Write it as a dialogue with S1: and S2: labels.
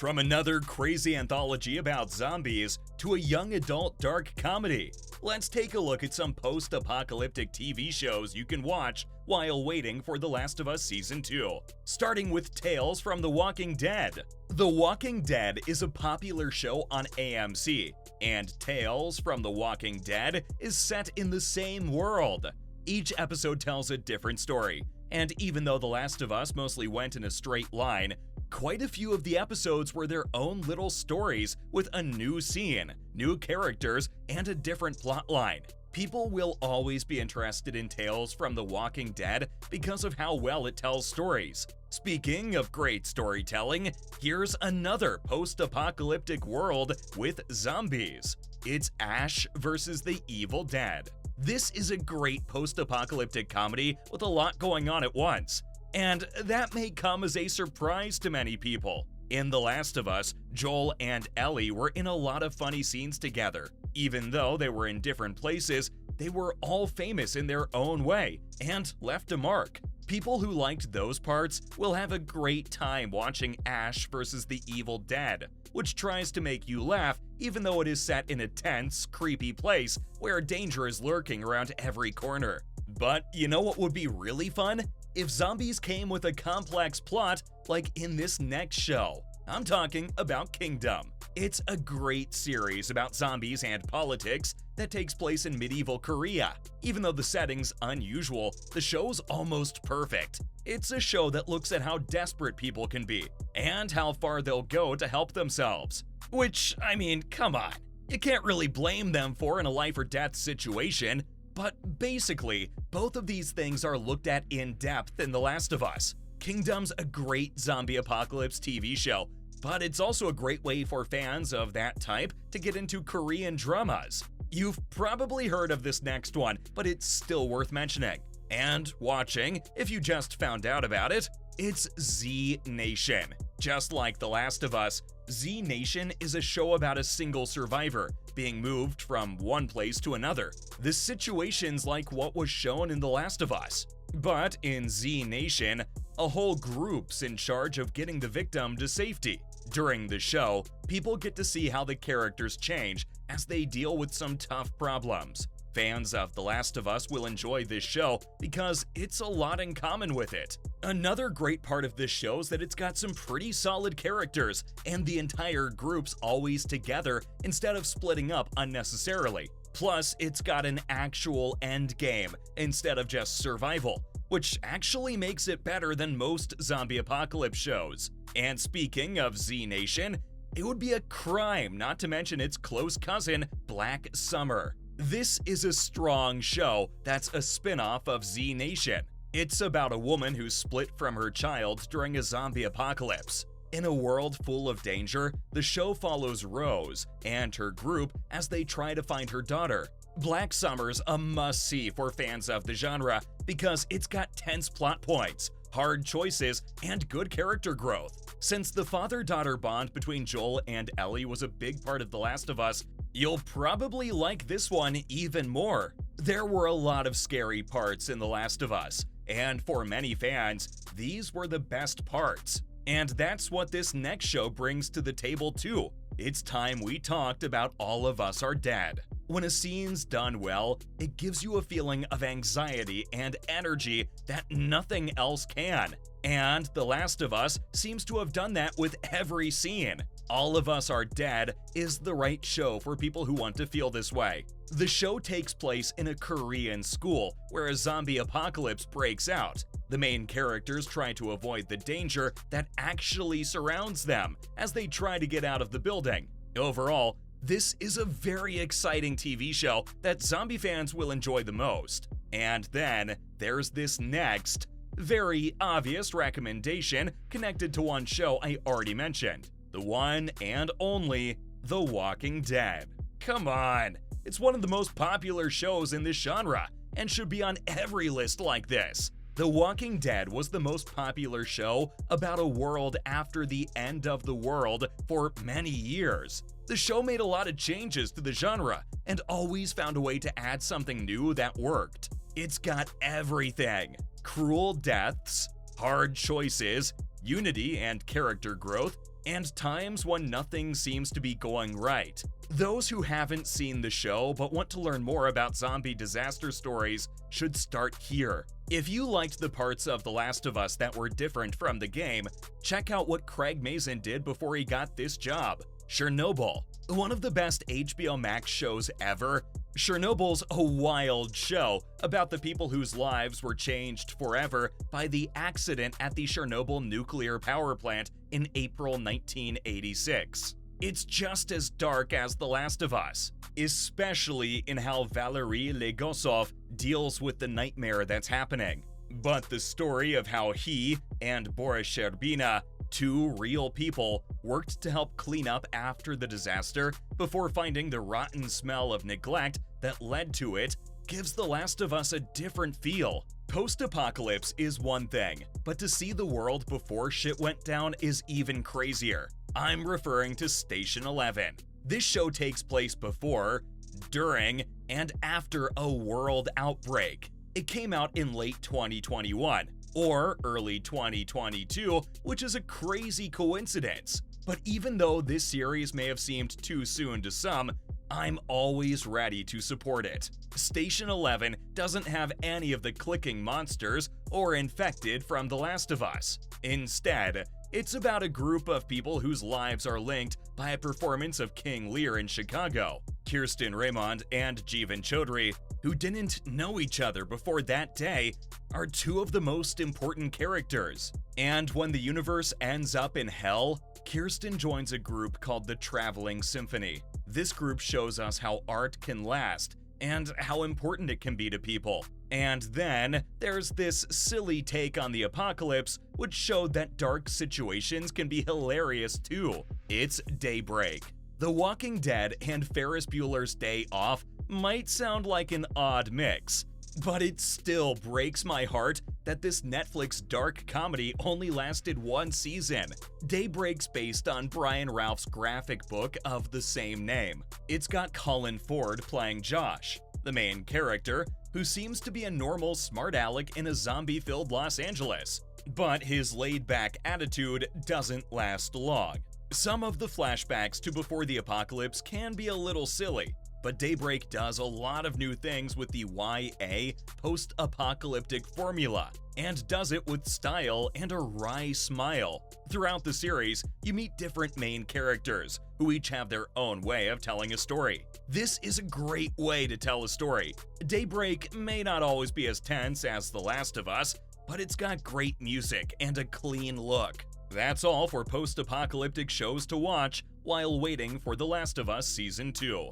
S1: From another crazy anthology about zombies to a young adult dark comedy, let's take a look at some post-apocalyptic TV shows you can watch while waiting for The Last of Us Season 2. Starting with Tales from The Walking Dead. The Walking Dead is a popular show on AMC, and Tales from The Walking Dead is set in the same world. Each episode tells a different story, and even though The Last of Us mostly went in a straight line, quite a few of the episodes were their own little stories with a new scene, new characters, and a different plotline. People will always be interested in Tales from The Walking Dead because of how well it tells stories. Speaking of great storytelling, here's another post-apocalyptic world with zombies. It's Ash versus the Evil Dead. This is a great post-apocalyptic comedy with a lot going on at once. And that may come as a surprise to many people. In The Last of Us, Joel and Ellie were in a lot of funny scenes together. Even though they were in different places, they were all famous in their own way and left a mark. People who liked those parts will have a great time watching Ash vs. the Evil Dead, which tries to make you laugh even though it is set in a tense, creepy place where danger is lurking around every corner. But you know what would be really fun? If zombies came with a complex plot like in this next show. I'm talking about Kingdom. It's a great series about zombies and politics that takes place in medieval Korea. Even though the setting's unusual, the show's almost perfect. It's a show that looks at how desperate people can be and how far they'll go to help themselves. Which, I mean, come on. You can't really blame them for in a life or death situation. But basically, both of these things are looked at in depth in The Last of Us. Kingdom's a great zombie apocalypse TV show, but it's also a great way for fans of that type to get into Korean dramas. You've probably heard of this next one, but it's still worth mentioning and watching if you just found out about it. It's Z Nation. Just like The Last of Us, Z Nation is a show about a single survivor being moved from one place to another. The situation's like what was shown in The Last of Us. But in Z Nation, a whole group's in charge of getting the victim to safety. During the show, people get to see how the characters change as they deal with some tough problems. Fans of The Last of Us will enjoy this show because it's a lot in common with it. Another great part of this show is that it's got some pretty solid characters, and the entire group's always together instead of splitting up unnecessarily. Plus, it's got an actual end game instead of just survival, which actually makes it better than most zombie apocalypse shows. And speaking of Z Nation, it would be a crime not to mention its close cousin, Black Summer. This is a strong show that's a spin-off of Z Nation. It's about a woman who's split from her child during a zombie apocalypse. In a world full of danger, the show follows Rose and her group as they try to find her daughter. Black Summer's a must-see for fans of the genre because it's got tense plot points, hard choices, and good character growth. Since the father-daughter bond between Joel and Ellie was a big part of The Last of Us, you'll probably like this one even more. There were a lot of scary parts in The Last of Us, and for many fans, these were the best parts. And that's what this next show brings to the table too. It's time we talked about All of Us Are Dead. When a scene's done well, it gives you a feeling of anxiety and energy that nothing else can. And The Last of Us seems to have done that with every scene. All of Us Are Dead is the right show for people who want to feel this way. The show takes place in a Korean school where a zombie apocalypse breaks out. The main characters try to avoid the danger that actually surrounds them as they try to get out of the building. Overall, this is a very exciting TV show that zombie fans will enjoy the most. And then there's this next, very obvious recommendation connected to one show I already mentioned. The one and only The Walking Dead. Come on, it's one of the most popular shows in this genre and should be on every list like this. The Walking Dead was the most popular show about a world after the end of the world for many years. The show made a lot of changes to the genre and always found a way to add something new that worked. It's got everything: cruel deaths, hard choices, unity and character growth, and times when nothing seems to be going right. Those who haven't seen the show but want to learn more about zombie disaster stories should start here. If you liked the parts of The Last of Us that were different from the game, check out what Craig Mazin did before he got this job. Chernobyl, one of the best HBO Max shows ever. Chernobyl's a wild show about the people whose lives were changed forever by the accident at the Chernobyl nuclear power plant in April 1986. It's just as dark as The Last of Us, especially in how Valery Legosov deals with the nightmare that's happening. But the story of how he and Boris Sherbina, two real people, worked to help clean up after the disaster before finding the rotten smell of neglect that led to it, gives The Last of Us a different feel. Post-apocalypse is one thing, but to see the world before shit went down is even crazier. I'm referring to Station 11. This show takes place before, during, and after a world outbreak. It came out in late 2021, or early 2022, which is a crazy coincidence. But even though this series may have seemed too soon to some, I'm always ready to support it. Station 11 doesn't have any of the clicking monsters or infected from The Last of Us. Instead, it's about a group of people whose lives are linked by a performance of King Lear in Chicago. Kirsten Raymond and Jeevan Chaudhary, who didn't know each other before that day, are two of the most important characters. And when the universe ends up in hell, Kirsten joins a group called the Traveling Symphony. This group shows us how art can last and how important it can be to people. And then there's this silly take on the apocalypse, which showed that dark situations can be hilarious too. It's Daybreak. The Walking Dead and Ferris Bueller's Day Off might sound like an odd mix, but it still breaks my heart that this Netflix dark comedy only lasted one season. Daybreak's based on Brian Ralph's graphic book of the same name. It's got Colin Ford playing Josh, the main character, who seems to be a normal smart aleck in a zombie-filled Los Angeles. But his laid-back attitude doesn't last long. Some of the flashbacks to before the apocalypse can be a little silly, but Daybreak does a lot of new things with the YA post-apocalyptic formula, and does it with style and a wry smile. Throughout the series, you meet different main characters, who each have their own way of telling a story. This is a great way to tell a story. Daybreak may not always be as tense as The Last of Us, but it's got great music and a clean look. That's all for post-apocalyptic shows to watch while waiting for The Last of Us Season 2.